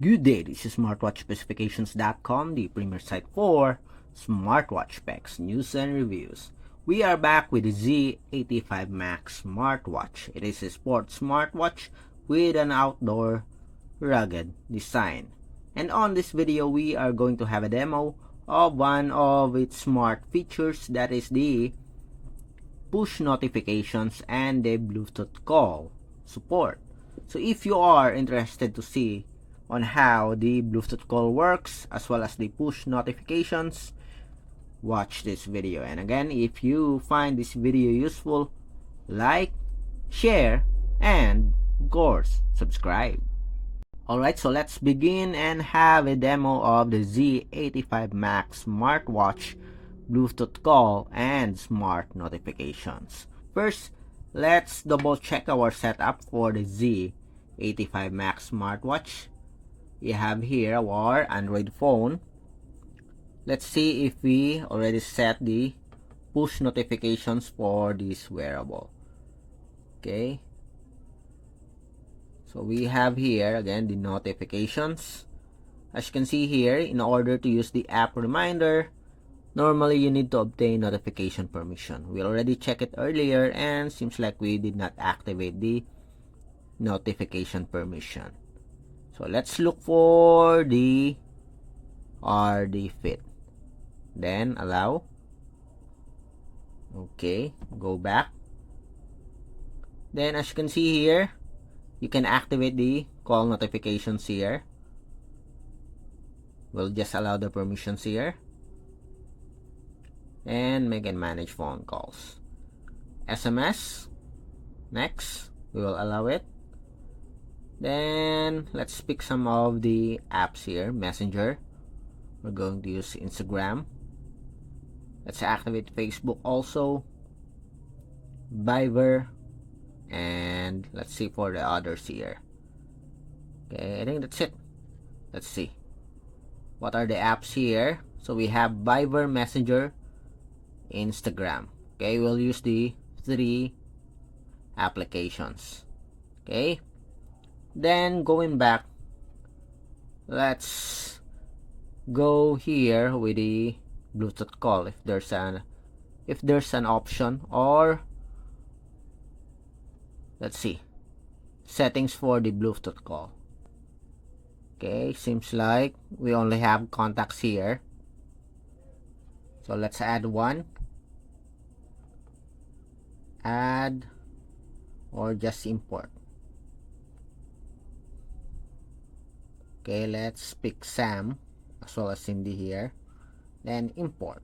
Good day, this is smartwatchspecifications.com, the premier site for smartwatch specs, news, and reviews. We are back with the Z85 Max smartwatch. It is a sports smartwatch with an outdoor rugged design. And on this video, we are going to have a demo of one of its smart features, that is the push notifications and the Bluetooth call support. So if you are interested to see on how the Bluetooth call works as well as the push notifications, watch this video. And again, if you find this video useful, like, share, and of course, subscribe. Alright, so let's begin and have a demo of the Z85 Max smartwatch Bluetooth call and smart notifications. First, let's double check our setup for the Z85 Max smartwatch. We have here our Android phone. Let's see if we already set the push notifications for this wearable. Okay, so we have here again the notifications. As you can see here, in order to use the app reminder, normally you need to obtain notification permission. We already checked it earlier and seems like we did not activate the notification permission. So let's look for the RD fit. Then allow. Okay, go back. Then as you can see here, you can activate the call notifications here. We'll just allow the permissions here. And make and manage phone calls. SMS, next, we will allow it. Then let's pick some of the apps here. Messenger, we're going to use Instagram. Let's activate Facebook also, Viber, and let's see for the others here. Okay, I think that's it. Let's see what are the apps here. So we have Viber, Messenger, Instagram. Okay, we'll use the 3 applications. Okay, then going back, let's go here with the Bluetooth call if there's an option, or let's see settings for the Bluetooth call. Okay, seems like we only have contacts here, so let's add one. Add or just import. Okay, let's pick Sam as well as Cindy here. Then import.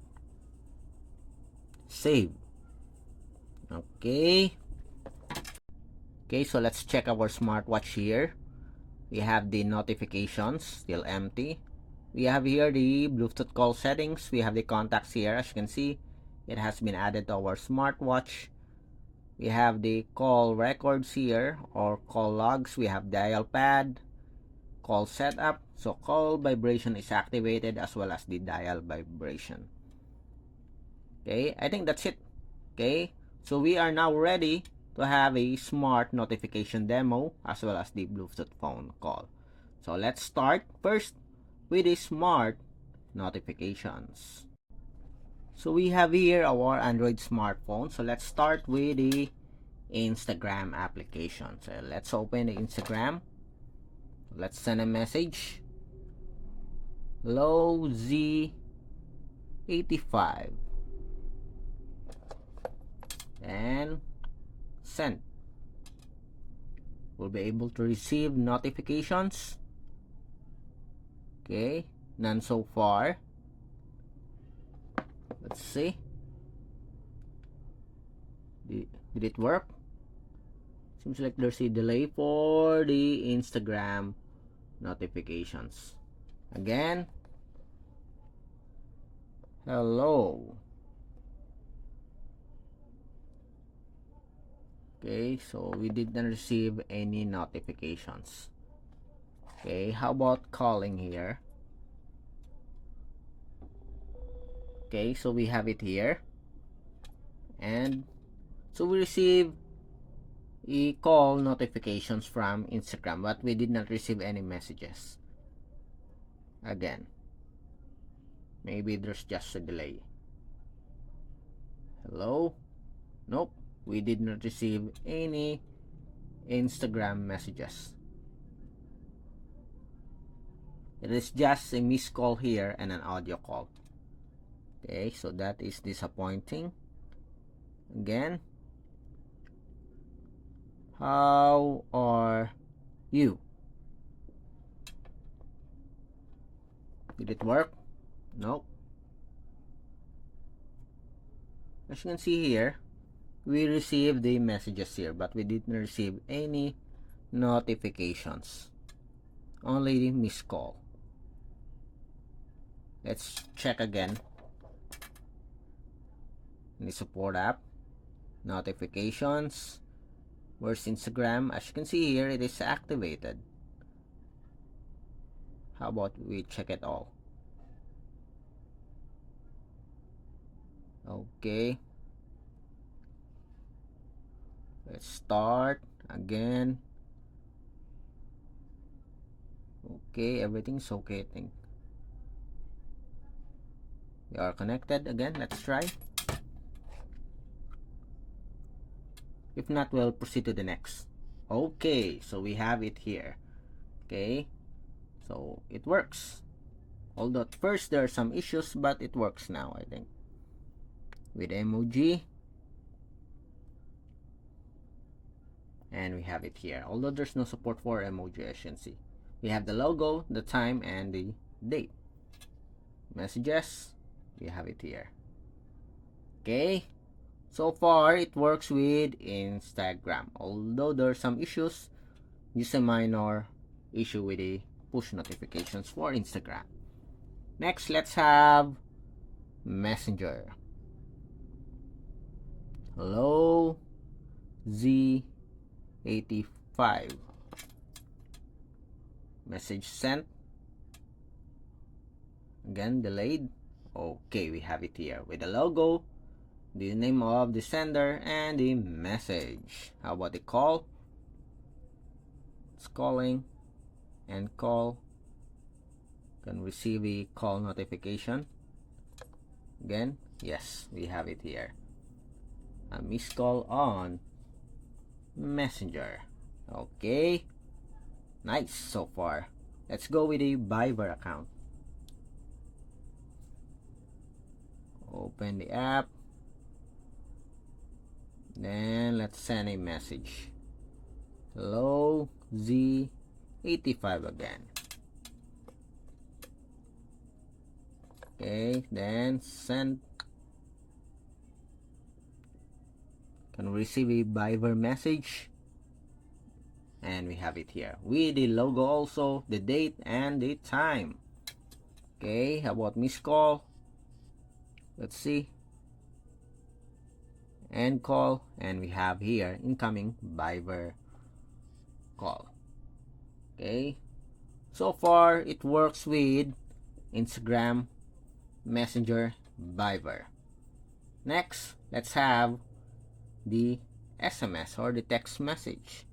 Save. Okay. Okay, so let's check our smartwatch here. We have the notifications, still empty. We have here the Bluetooth call settings. We have the contacts here. As you can see, it has been added to our smartwatch. We have the call records here, or call logs. We have dial pad, call setup. So call vibration is activated as well as the dial vibration. Okay, I think that's it. Okay, so we are now ready to have a smart notification demo as well as the Bluetooth phone call. So let's start first with the smart notifications. So we have here our Android smartphone. So let's start with the Instagram application. So let's open the Instagram. Let's send a message. Hello Z85. And send. We'll be able to receive notifications. Okay, none so far. Let's see. Did it work? Seems like there's a delay for the Instagram notifications. Again. Hello. Okay, so we didn't receive any notifications. Okay, how about calling here? Okay, so we have it here. And so we receive call notifications from Instagram, but we did not receive any messages. again. Maybe there's just a delay. Hello? Nope, we did not receive any Instagram messages. It is just a missed call here and an audio call. Okay, so that is disappointing. Again, how are you? Did it work? Nope. As you can see here, we received the messages here, but we didn't receive any notifications. Only the missed call. Let's check again in the support app. Notifications. Where's Instagram? As you can see here, it is activated. How about we check it all? Okay. Let's start again. Okay, everything's okay, I think. We are connected again. Let's try. If not, we'll proceed to the next. Okay, so we have it here. Okay, so it works. Although at first there are some issues, but it works now, I think. With emoji. And we have it here. Although there's no support for emoji, as you can see. We have the logo, the time, and the date. Messages. We have it here. Okay. So far, it works with Instagram. Although there are some issues, just a minor issue with the push notifications for Instagram. Next, let's have Messenger. Hello, Z85. Message sent. Again, delayed. Okay, we have it here with the logo, the name of the sender, and the message. How about the call? It's calling and call. Can receive a call notification. Again, yes, we have it here. A missed call on Messenger. Okay, nice so far. Let's go with a Viber account. Open the app. Then let's send a message. Hello, Z85 again. Okay, then send. Can receive a Viber message. And we have it here with the logo also, the date and the time. Okay, how about missed call? Let's see. End call, and we have here incoming Viber call. Okay, so far it works with Instagram, Messenger, Viber. Next, let's have the SMS or the text message.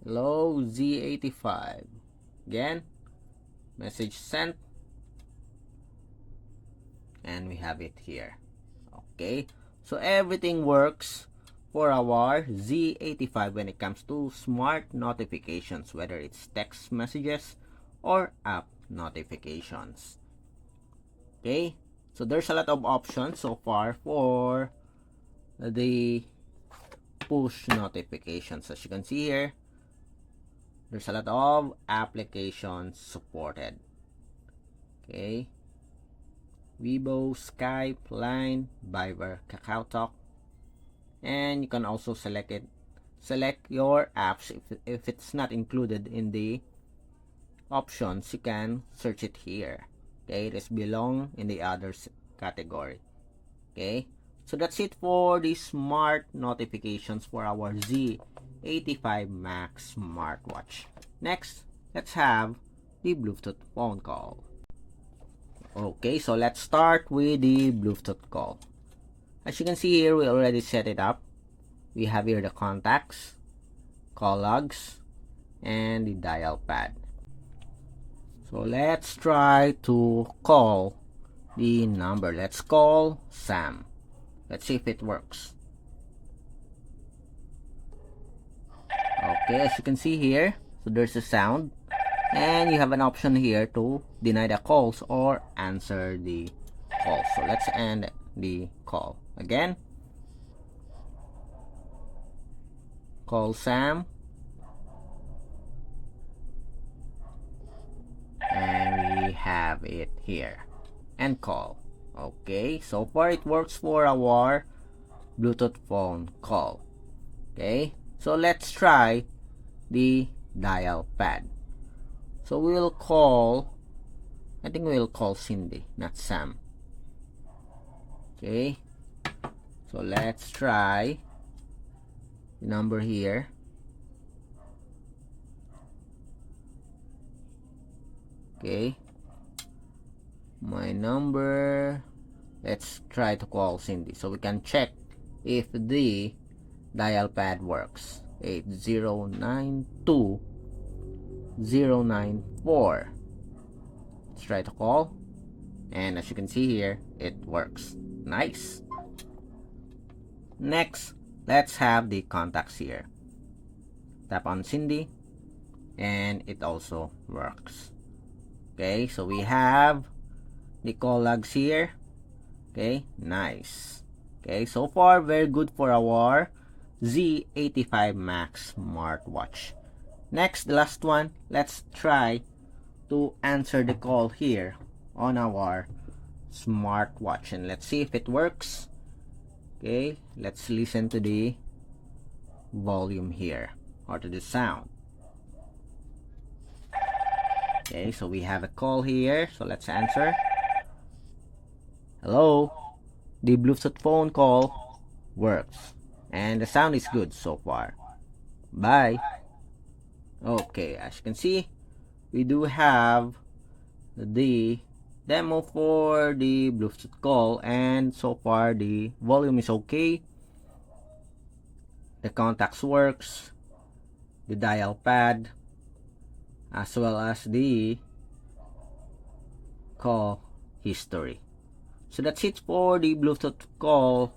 Hello, Z85. Again, message sent, and we have it here. Okay, so everything works for our Z85 when it comes to smart notifications, whether it's text messages or app notifications. Okay, so there's a lot of options so far for the push notifications. As you can see here, there's a lot of applications supported. Okay, Weibo, Skype, Line, Viber, KakaoTalk, and you can also select your apps. If it's not included in the options, you can search it here. Okay, it is belong in the others category. Okay, so that's it for the smart notifications for our Z85 Max smartwatch. Next, let's have the Bluetooth phone call. Okay, so let's start with the Bluetooth call. As you can see here, we already set it up. We have here the contacts, call logs, and the dial pad. So let's try to call the number. Let's call Sam. Let's see if it works. Okay, as you can see here, so there's a sound, and you have an option here to deny the calls or answer the call. So let's end the call. Again, call Sam, and we have it here, and call. Okay, so far it works for our Bluetooth phone call. Okay, so let's try the dial pad. So we'll call, I think we'll call Cindy, not Sam. Okay, so let's try the number here. Okay, my number, let's try to call Cindy so we can check if the dial pad works. 8092094. Let's try to call, and as you can see here, it works. Nice. Next, let's have the contacts here. Tap on Cindy, and it also works. Okay, so we have the call logs here. Okay, nice. Okay, so far very good for our Z85 Max smartwatch. Next, the last one, let's try to answer the call here on our smartwatch, and let's see if it works. Okay, let's listen to the volume here, or to the sound. Okay, so we have a call here, so let's answer. Hello, the Bluetooth phone call works, and the sound is good so far. Bye. Okay, as you can see, we do have the demo for the Bluetooth call, and so far the volume is okay, the contacts works, the dial pad, as well as the call history. So that's it for the Bluetooth call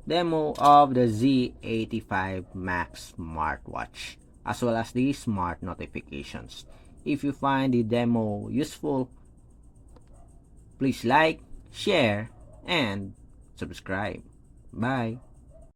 demo of the Z85 Max smartwatch, as well as the smart notifications. If you find the demo useful, please like, share, and subscribe. Bye.